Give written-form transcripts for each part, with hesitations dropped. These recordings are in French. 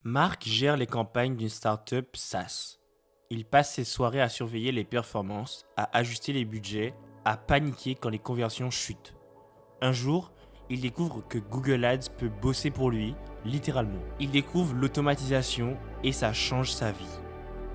Marc gère les campagnes d'une startup SaaS. Il passe ses soirées à surveiller les performances, à ajuster les budgets, à paniquer quand les conversions chutent. Un jour, il découvre que Google Ads peut bosser pour lui, littéralement. Il découvre l'automatisation et ça change sa vie.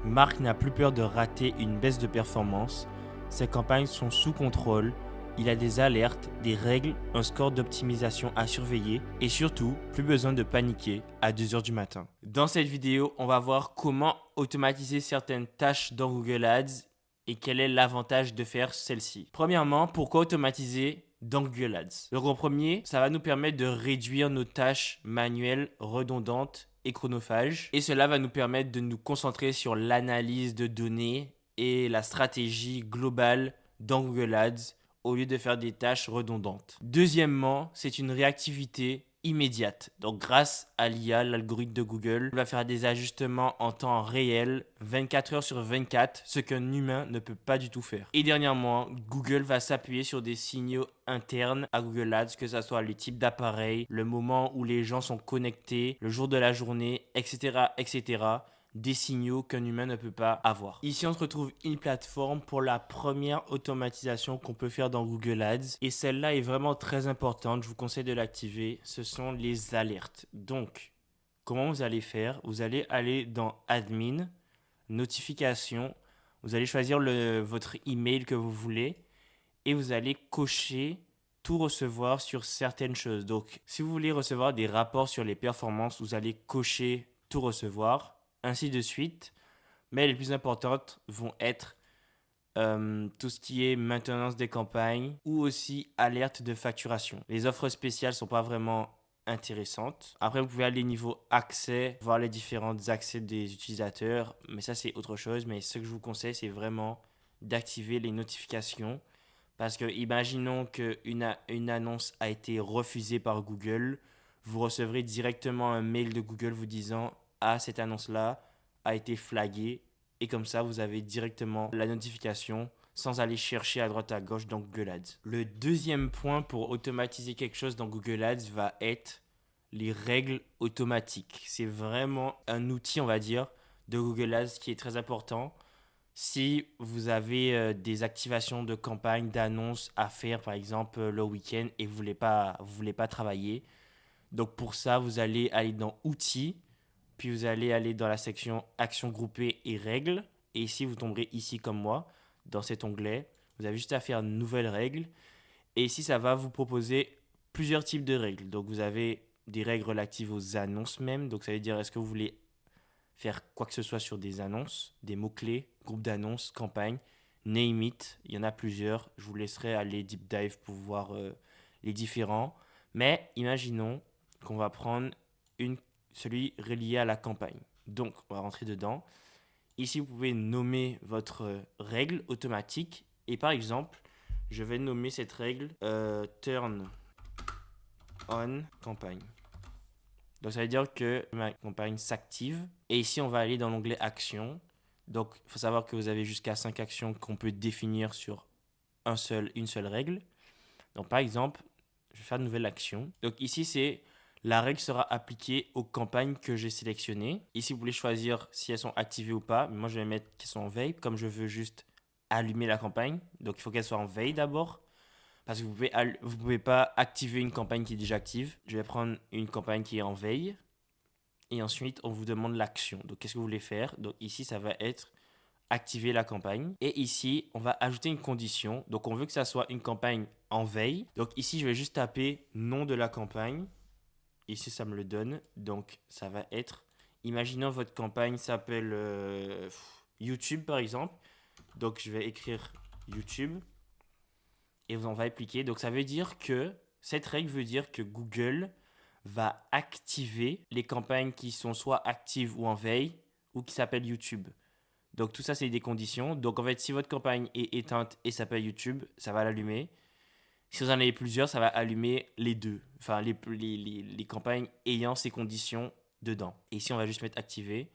Marc n'a plus peur de rater une baisse de performance, ses campagnes sont sous contrôle, il a des alertes, des règles, un score d'optimisation à surveiller et surtout, plus besoin de paniquer à 2 heures du matin. Dans cette vidéo, on va voir comment automatiser certaines tâches dans Google Ads et quel est l'avantage de faire celle-ci. Premièrement, pourquoi automatiser dans Google Ads? Donc en premier, ça va nous permettre de réduire nos tâches manuelles redondantes et chronophages. Et cela va nous permettre de nous concentrer sur l'analyse de données et la stratégie globale dans Google Ads au lieu de faire des tâches redondantes. Deuxièmement, c'est une réactivité immédiate. Donc grâce à l'IA, l'algorithme de Google, on va faire des ajustements en temps réel, 24 heures sur 24, ce qu'un humain ne peut pas du tout faire. Et dernièrement, Google va s'appuyer sur des signaux internes à Google Ads, que ce soit le type d'appareil, le moment où les gens sont connectés, le jour de la journée, etc., etc., des signaux qu'un humain ne peut pas avoir. Ici, on se retrouve une plateforme pour la première automatisation qu'on peut faire dans Google Ads. Et celle-là est vraiment très importante. Je vous conseille de l'activer. Ce sont les alertes. Donc, comment vous allez faire? Vous allez aller dans Admin, Notification. Vous allez choisir votre email que vous voulez et vous allez cocher tout recevoir sur certaines choses. Donc, si vous voulez recevoir des rapports sur les performances, vous allez cocher tout recevoir, ainsi de suite. Mais les plus importantes vont être tout ce qui est maintenance des campagnes ou aussi alerte de facturation. Les offres spéciales ne sont pas vraiment intéressantes. Après, vous pouvez aller niveau accès, voir les différents accès des utilisateurs, mais ça c'est autre chose. Mais ce que je vous conseille, c'est vraiment d'activer les notifications parce que imaginons qu'une annonce a été refusée par Google, vous recevrez directement un mail de Google vous disant ah, cette annonce-là a été flaguée et comme ça vous avez directement la notification sans aller chercher à droite à gauche dans Google Ads. Le deuxième point pour automatiser quelque chose dans Google Ads va être les règles automatiques. C'est vraiment un outil, on va dire, de Google Ads qui est très important si vous avez des activations de campagne, d'annonces à faire, par exemple, le week-end et vous voulez pas travailler. Donc pour ça, vous allez aller dans Outils, puis vous allez aller dans la section Actions groupées et règles. Et ici, vous tomberez ici comme moi, dans cet onglet. Vous avez juste à faire Nouvelles règles. Et ici, ça va vous proposer plusieurs types de règles. Donc vous avez des règles relatives aux annonces même. Donc ça veut dire est-ce que vous voulez faire quoi que ce soit sur des annonces, des mots-clés, groupe d'annonces, campagne, name it, il y en a plusieurs. Je vous laisserai aller deep dive pour voir les différents. Mais imaginons qu'on va prendre celui relié à la campagne. Donc, on va rentrer dedans. Ici, vous pouvez nommer votre règle automatique. Et par exemple, je vais nommer cette règle Turn on campagne. Donc ça veut dire que ma campagne s'active. Et ici, on va aller dans l'onglet Actions. Donc il faut savoir que vous avez jusqu'à 5 actions qu'on peut définir sur une seule règle. Donc par exemple, je vais faire une nouvelle action. Donc ici, c'est la règle sera appliquée aux campagnes que j'ai sélectionnées. Ici, vous voulez choisir si elles sont activées ou pas. Mais moi, je vais mettre qu'elles sont en veille, comme je veux juste allumer la campagne. Donc il faut qu'elles soient en veille d'abord. Parce que vous pouvez pas activer une campagne qui est déjà active. Je vais prendre une campagne qui est en veille. Et ensuite, on vous demande l'action. Donc, qu'est-ce que vous voulez faire? Donc, ici, ça va être activer la campagne. Et ici, on va ajouter une condition. Donc, on veut que ça soit une campagne en veille. Donc, ici, je vais juste taper nom de la campagne. Ici, ça me le donne. Donc, ça va être, imaginons votre campagne s'appelle YouTube, par exemple. Donc, je vais écrire YouTube. Et on va appliquer. Donc, ça veut dire que, cette règle veut dire que Google va activer les campagnes qui sont soit actives ou en veille ou qui s'appellent YouTube. Donc tout ça, c'est des conditions. Donc en fait, si votre campagne est éteinte et s'appelle YouTube, ça va l'allumer. Si vous en avez plusieurs, ça va allumer les deux. Enfin, les campagnes ayant ces conditions dedans. Et ici, on va juste mettre activer,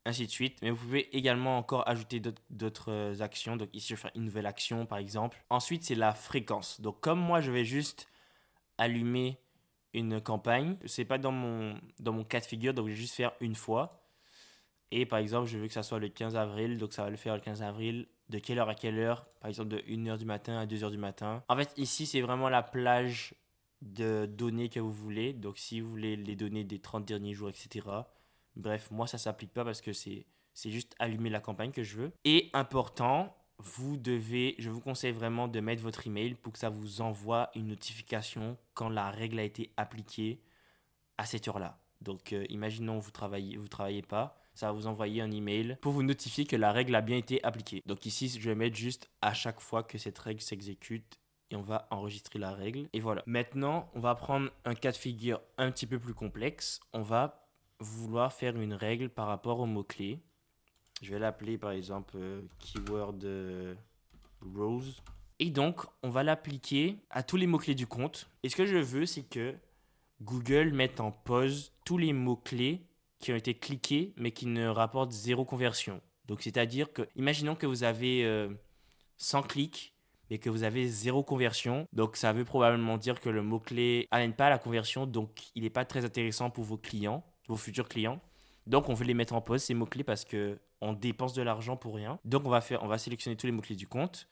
ainsi de suite. Mais vous pouvez également encore ajouter d'autres actions. Donc ici, je vais faire une nouvelle action, par exemple. Ensuite, c'est la fréquence. Donc comme moi, je vais juste allumer une campagne. C'est pas dans mon cas de figure, donc je vais juste faire une fois. Et par exemple, je veux que ça soit le 15 avril, donc ça va le faire le 15 avril. De quelle heure à quelle heure? Par exemple, de 1h du matin à 2h du matin. En fait, ici, c'est vraiment la plage de données que vous voulez. Donc, si vous voulez les données des 30 derniers jours, etc. Bref, moi, ça ne s'applique pas parce que c'est juste allumer la campagne que je veux. Et important, je vous conseille vraiment de mettre votre email pour que ça vous envoie une notification quand la règle a été appliquée à cette heure-là. Donc, imaginons vous travaillez pas, ça va vous envoyer un email pour vous notifier que la règle a bien été appliquée. Donc ici, je vais mettre juste à chaque fois que cette règle s'exécute et on va enregistrer la règle. Et voilà. Maintenant, on va prendre un cas de figure un petit peu plus complexe. On va vouloir faire une règle par rapport aux mots-clés. Je vais l'appeler par exemple keyword rose. Et donc, on va l'appliquer à tous les mots-clés du compte. Et ce que je veux, c'est que Google met en pause tous les mots-clés qui ont été cliqués mais qui ne rapportent zéro conversion. Donc, c'est-à-dire que, imaginons que vous avez 100 clics mais que vous avez zéro conversion. Donc, ça veut probablement dire que le mot-clé n'amène pas à la conversion, donc il n'est pas très intéressant pour vos clients, vos futurs clients. Donc, on veut les mettre en pause, ces mots-clés, parce qu'on dépense de l'argent pour rien. Donc, on va sélectionner tous les mots-clés du compte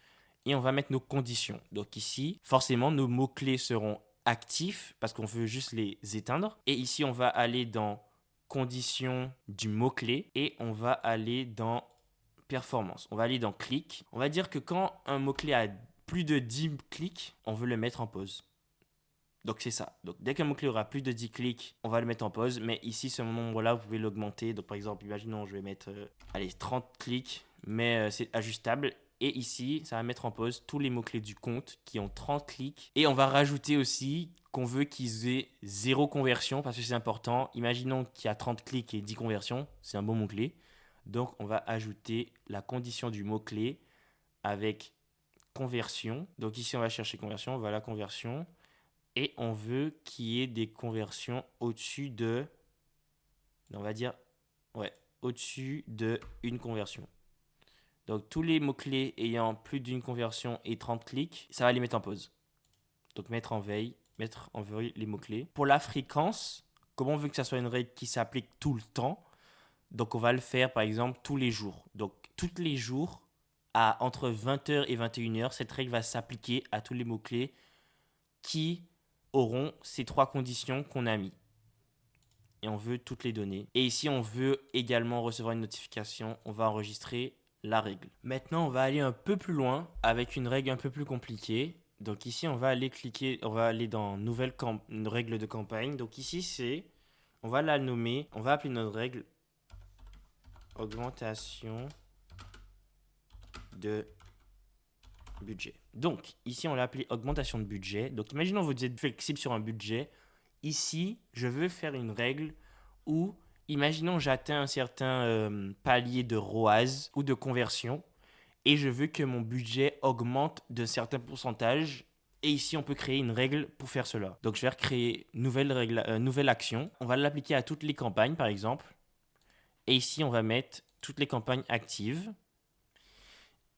et on va mettre nos conditions. Donc, ici, forcément, nos mots-clés seront actifs parce qu'on veut juste les éteindre. Et ici, on va aller dans conditions du mot-clé et on va aller dans performance. On va aller dans clic. On va dire que quand un mot-clé a plus de 10 clics, on veut le mettre en pause. Donc c'est ça. Donc dès qu'un mot-clé aura plus de 10 clics, on va le mettre en pause. Mais ici, ce nombre-là, vous pouvez l'augmenter. Donc par exemple, imaginons, je vais mettre 30 clics, mais c'est ajustable. Et ici, ça va mettre en pause tous les mots-clés du compte qui ont 30 clics. Et on va rajouter aussi qu'on veut qu'ils aient 0 conversion parce que c'est important. Imaginons qu'il y a 30 clics et 10 conversions. C'est un bon mot-clé. Donc, on va ajouter la condition du mot-clé avec conversion. Donc ici, on va chercher conversion. Voilà, conversion. Et on veut qu'il y ait des conversions au-dessus de... On va dire... Ouais, au-dessus de une conversion. Donc, tous les mots-clés ayant plus d'une conversion et 30 clics, ça va les mettre en pause. Donc, mettre en veille les mots-clés. Pour la fréquence, comme on veut que ça soit une règle qui s'applique tout le temps, donc on va le faire par exemple tous les jours. Donc, tous les jours, entre 20h et 21h, cette règle va s'appliquer à tous les mots-clés qui auront ces 3 conditions qu'on a mis. Et on veut toutes les données. Et ici, on veut également recevoir une notification. On va enregistrer la règle. Maintenant, on va aller un peu plus loin avec une règle un peu plus compliquée. Donc ici, on va aller dans une règle de campagne. Donc ici, on va la nommer, on va appeler notre règle augmentation de budget. Donc ici, on l'a appelé augmentation de budget. Donc imaginons que vous êtes flexible sur un budget. Ici, je veux faire une règle où, imaginons j'atteins un certain palier de ROAS ou de conversion et je veux que mon budget augmente d'un certain pourcentage. Et ici, on peut créer une règle pour faire cela. Donc, je vais recréer une nouvelle action. On va l'appliquer à toutes les campagnes, par exemple. Et ici, on va mettre toutes les campagnes actives.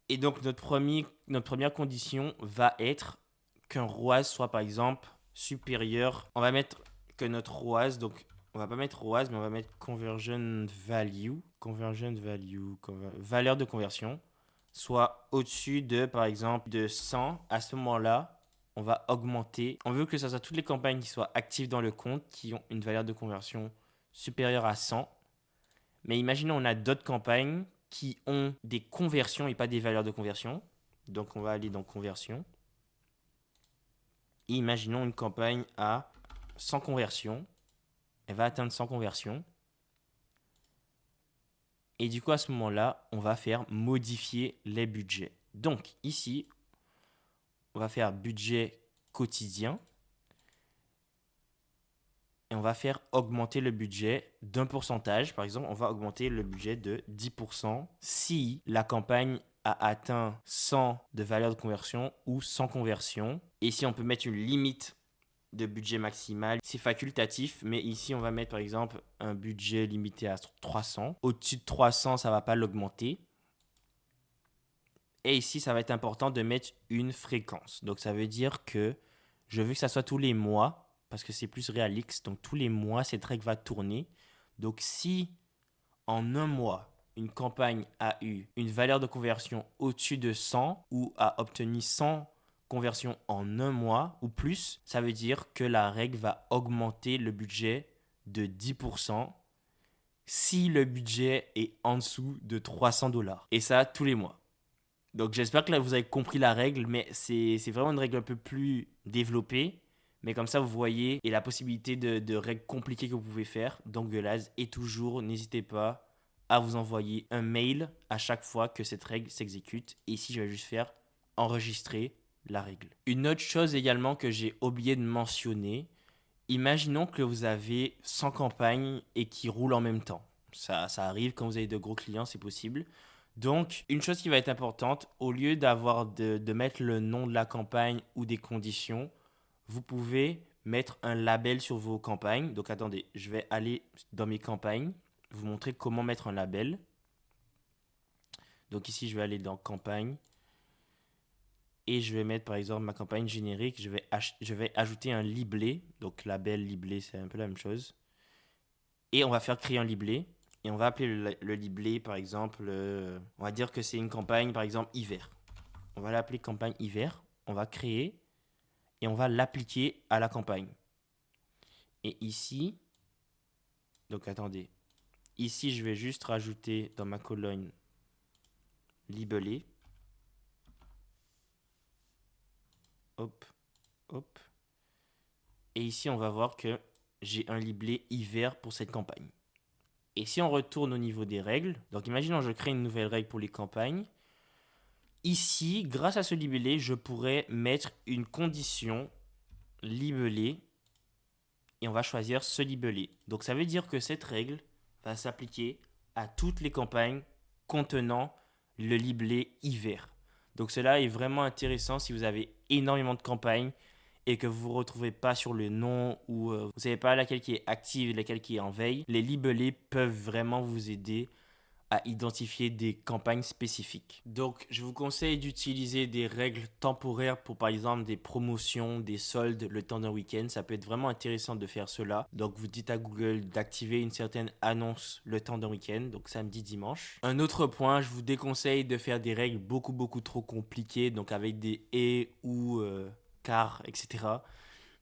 Et donc, notre première condition va être qu'un ROAS soit, par exemple, supérieur. On va mettre que notre ROAS, donc on va pas mettre ROAS, mais on va mettre conversion value, valeur de conversion, soit au-dessus de, par exemple, de 100. À ce moment-là, on va augmenter. On veut que ce soit toutes les campagnes qui soient actives dans le compte, qui ont une valeur de conversion supérieure à 100. Mais imaginons, on a d'autres campagnes qui ont des conversions et pas des valeurs de conversion. Donc, on va aller dans conversion. Et imaginons une campagne à 100 conversions. Elle va atteindre 100 conversions. Et du coup, à ce moment-là, on va faire modifier les budgets. Donc, ici, on va faire budget quotidien. Et on va faire augmenter le budget d'un pourcentage. Par exemple, on va augmenter le budget de 10% si la campagne a atteint 100 de valeur de conversion ou 100 conversions. Et ici, on peut mettre une limite de budget maximal. C'est facultatif, mais ici, on va mettre par exemple un budget limité à 300. Au-dessus de 300, ça ne va pas l'augmenter. Et ici, ça va être important de mettre une fréquence. Donc, ça veut dire que je veux que ça soit tous les mois. parce que c'est plus réaliste. Donc tous les mois, cette règle va tourner. Donc si en un mois, une campagne a eu une valeur de conversion au-dessus de 100 ou a obtenu 100 conversions en un mois ou plus, ça veut dire que la règle va augmenter le budget de 10% si le budget est en dessous de 300 $. Et ça, tous les mois. Donc j'espère que là vous avez compris la règle, mais c'est vraiment une règle un peu plus développée. Mais comme ça, vous voyez, et la possibilité de règles compliquées que vous pouvez faire dans Google Ads. Et toujours, n'hésitez pas à vous envoyer un mail à chaque fois que cette règle s'exécute. Et ici, je vais juste faire enregistrer la règle. Une autre chose également que j'ai oublié de mentionner, imaginons que vous avez 100 campagnes et qui roulent en même temps. Ça arrive quand vous avez de gros clients, c'est possible. Donc, une chose qui va être importante, au lieu de mettre le nom de la campagne ou des conditions, vous pouvez mettre un label sur vos campagnes. Donc, attendez, je vais aller dans mes campagnes, vous montrer comment mettre un label. Donc, ici, je vais aller dans campagne et je vais mettre par exemple ma campagne générique. Je vais ajouter un libellé. Donc, label, libellé, c'est un peu la même chose. Et on va faire créer un libellé. Et on va appeler le libellé, par exemple, on va dire que c'est une campagne, par exemple, hiver. On va l'appeler campagne hiver. On va créer et on va l'appliquer à la campagne. Et ici, donc attendez, ici je vais juste rajouter dans ma colonne libellé. Hop, hop. Et ici, on va voir que j'ai un libellé hiver pour cette campagne. Et si on retourne au niveau des règles, donc imaginons que je crée une nouvelle règle pour les campagnes. Ici, grâce à ce libellé, je pourrais mettre une condition libellée et on va choisir ce libellé. Donc ça veut dire que cette règle va s'appliquer à toutes les campagnes contenant le libellé hiver. Donc cela est vraiment intéressant si vous avez énormément de campagnes et que vous ne vous retrouvez pas sur le nom ou vous ne savez pas laquelle qui est active et laquelle qui est en veille. Les libellés peuvent vraiment vous aider à identifier des campagnes spécifiques. Donc, je vous conseille d'utiliser des règles temporaires pour, par exemple, des promotions, des soldes le temps d'un week-end. Ça peut être vraiment intéressant de faire cela. Donc, vous dites à Google d'activer une certaine annonce le temps d'un week-end, donc samedi, dimanche. Un autre point, je vous déconseille de faire des règles beaucoup trop compliquées, donc avec des et ou car, etc.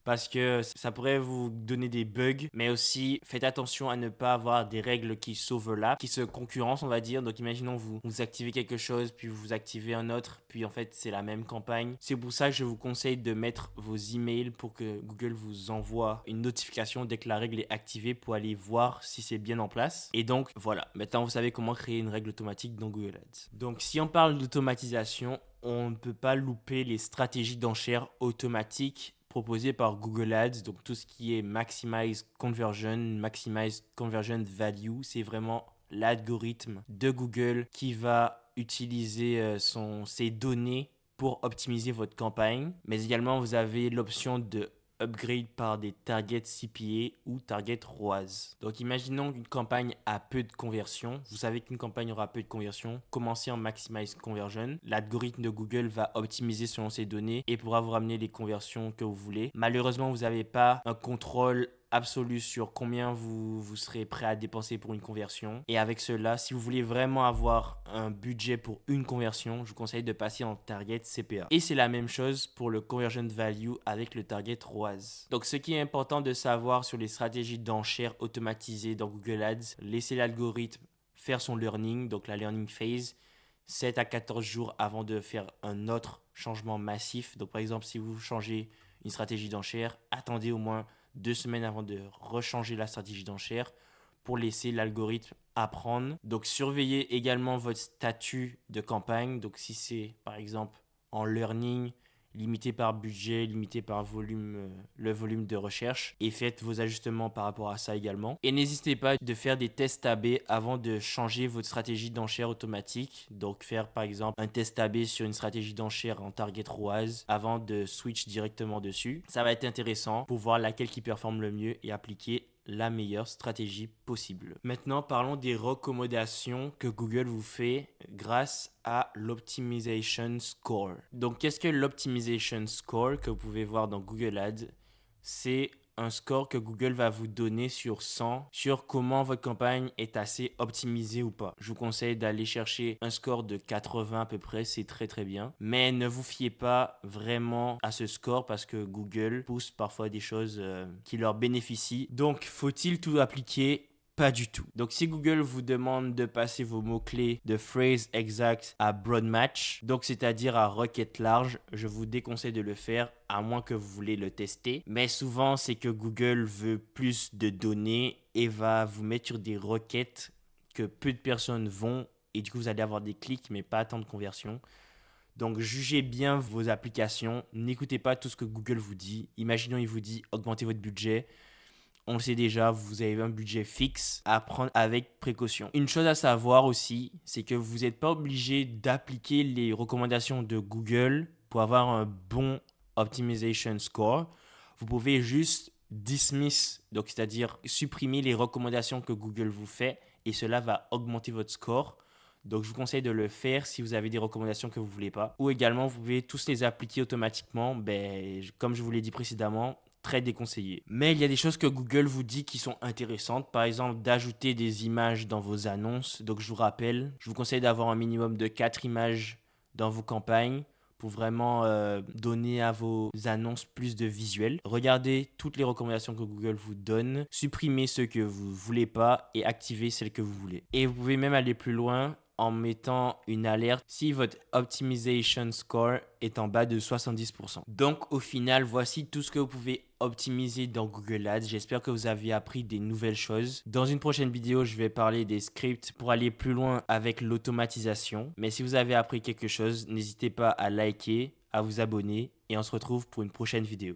Parce que ça pourrait vous donner des bugs, mais aussi faites attention à ne pas avoir des règles qui s'overlappent, qui se concurrencent, on va dire. Donc imaginons vous activez quelque chose, puis vous activez un autre, puis en fait c'est la même campagne. C'est pour ça que je vous conseille de mettre vos emails pour que Google vous envoie une notification dès que la règle est activée pour aller voir si c'est bien en place. Et donc voilà, maintenant vous savez comment créer une règle automatique dans Google Ads. Donc si on parle d'automatisation, on ne peut pas louper les stratégies d'enchères automatiques proposé par Google Ads, donc tout ce qui est Maximize Conversion Value, c'est vraiment l'algorithme de Google qui va utiliser ses données pour optimiser votre campagne. Mais également, vous avez l'option de upgrade par des targets CPA ou target ROAS. Donc imaginons qu'une campagne a peu de conversion. Vous savez qu'une campagne aura peu de conversion. Commencez en Maximize Conversion. L'algorithme de Google va optimiser selon ces données et pourra vous ramener les conversions que vous voulez. Malheureusement, vous n'avez pas un contrôle absolu sur combien vous serez prêt à dépenser pour une conversion. Et avec cela, si vous voulez vraiment avoir un budget pour une conversion, je vous conseille de passer en target CPA. Et c'est la même chose pour le conversion value avec le target ROAS. Donc ce qui est important de savoir sur les stratégies d'enchères automatisées dans Google Ads, laissez l'algorithme faire son learning, donc la learning phase, 7 à 14 jours avant de faire un autre changement massif. Donc par exemple, si vous changez une stratégie d'enchère, attendez au moins 2 semaines avant de rechanger la stratégie d'enchère pour laisser l'algorithme apprendre. Donc surveillez également votre statut de campagne. Donc si c'est par exemple en learning, limité par budget, limité par volume, le volume de recherche, et faites vos ajustements par rapport à ça également. Et n'hésitez pas de faire des tests AB avant de changer votre stratégie d'enchère automatique. Donc faire par exemple un test AB sur une stratégie d'enchère en target ROAS avant de switch directement dessus. Ça va être intéressant pour voir laquelle qui performe le mieux et appliquer la meilleure stratégie possible. Maintenant, parlons des recommandations que Google vous fait grâce à l'Optimization Score. Donc, qu'est-ce que l'Optimization Score que vous pouvez voir dans Google Ads? C'est un score que Google va vous donner sur 100 sur comment votre campagne est assez optimisée ou pas. Je vous conseille d'aller chercher un score de 80 à peu près, c'est très très bien. Mais ne vous fiez pas vraiment à ce score parce que Google pousse parfois des choses qui leur bénéficient. Donc, faut-il tout appliquer? Pas du tout. Donc, si Google vous demande de passer vos mots-clés de phrase exact à broad match, donc c'est-à-dire à requête large, je vous déconseille de le faire à moins que vous voulez le tester. Mais souvent, c'est que Google veut plus de données et va vous mettre sur des requêtes que peu de personnes vont et du coup, vous allez avoir des clics mais pas tant de conversions. Donc, jugez bien vos applications. N'écoutez pas tout ce que Google vous dit. Imaginons, il vous dit augmentez votre budget. On le sait déjà, vous avez un budget fixe à prendre avec précaution. Une chose à savoir aussi, c'est que vous n'êtes pas obligé d'appliquer les recommandations de Google pour avoir un bon optimization score. Vous pouvez juste dismiss, donc c'est-à-dire supprimer les recommandations que Google vous fait et cela va augmenter votre score. Donc, je vous conseille de le faire si vous avez des recommandations que vous ne voulez pas. Ou également, vous pouvez tous les appliquer automatiquement. Comme je vous l'ai dit précédemment, très déconseillé. Mais il y a des choses que Google vous dit qui sont intéressantes. Par exemple, d'ajouter des images dans vos annonces. Donc, je vous rappelle, je vous conseille d'avoir un minimum de 4 images dans vos campagnes pour vraiment donner à vos annonces plus de visuels. Regardez toutes les recommandations que Google vous donne, supprimez ceux que vous ne voulez pas et activez celles que vous voulez. Et vous pouvez même aller plus loin en mettant une alerte si votre optimization score est en bas de 70%. Donc au final, voici tout ce que vous pouvez optimiser dans Google Ads. J'espère que vous avez appris des nouvelles choses. Dans une prochaine vidéo, je vais parler des scripts pour aller plus loin avec l'automatisation. Mais si vous avez appris quelque chose, n'hésitez pas à liker, à vous abonner et on se retrouve pour une prochaine vidéo.